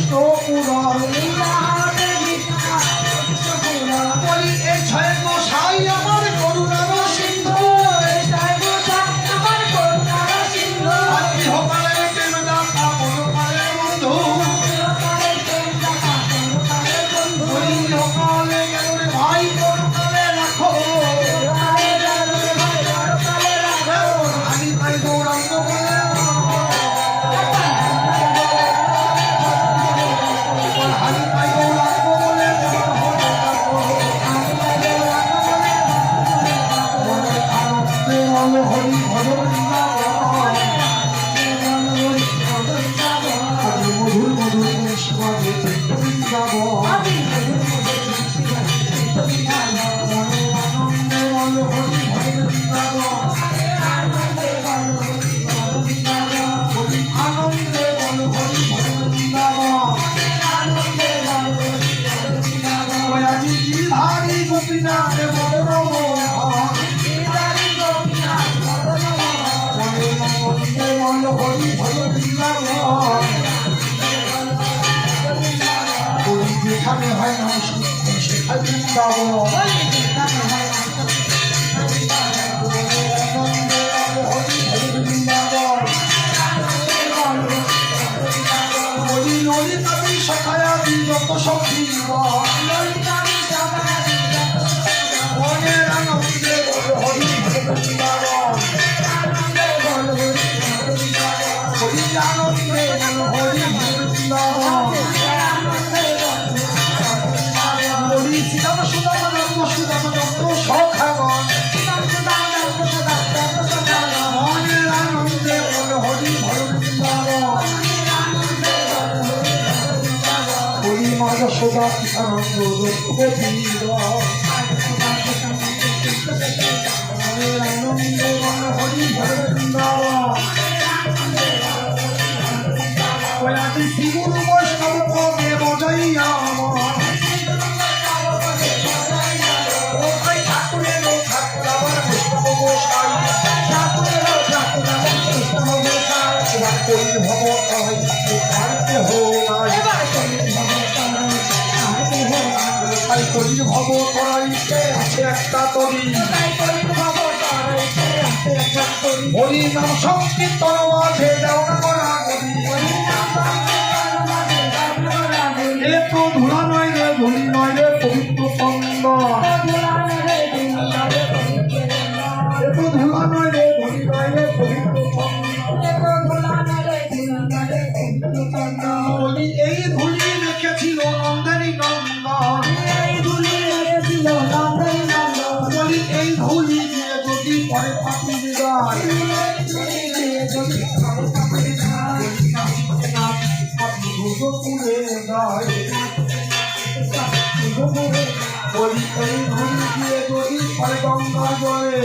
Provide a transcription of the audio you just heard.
কৃষ্ণ পুরাণ বলি এই ছয় গোসাই আমার করুণার সিন্ধু ইহকালের প্রেমদাতা পরকালের বন্ধু বলি ইহকালে গেল রে ভাই পরকালে রাখো আমি তাই গৌরাঙ্গ বলে আমি তাই গৌরাঙ্গ বলে হরি ভজন মধুর মধুর শিবাগে যাব হরি আনন্দে বল হরি আজি গিরিধারী গোপীনাথে বড় যেখানে হয় না সেখানে বৃন্দাবন ললিতাবি সখায়া বিগত সখী মনের আনন্দে হরি বৃন্দাবন হরি আনন্দে হরি বৃন্দাবন হরি শ্রীরাম সুদাম নন্দ সুদাম নন্দ সখাগণ মনের আনন্দে হরি বৃন্দাবন হরি মাধ সদা কৃষ্ণানন্দ গোপীর মনের আনন্দে হরি বৃন্দাবন আজি শ্রীগুরু বৈষ্ণব পদে বজাইয়া আমার ঠাকুরের ঠাকুর আমার বৈষ্ণব গোসাই এবার করি ভব তাই পারতে হো নাই করি ভব করাইতে আছে একটা তরি হরি নাম সংকীর্তন মাঝে দেওয়া করা একটু ধুলা নয় রে ধুলি নয় রে পবিত্র চন্দ একটু ধুলা নয় রে ধুলি নয় রে পবিত্র চন্দ বলি এই ধুলি রেখেছিল নন্দারি নন্দন বলি এই ধুলি দিয়ে যদি পরে পাপি বিদায় বলি এই ধুলি দিয়ে যদি পরে গঙ্গা জলে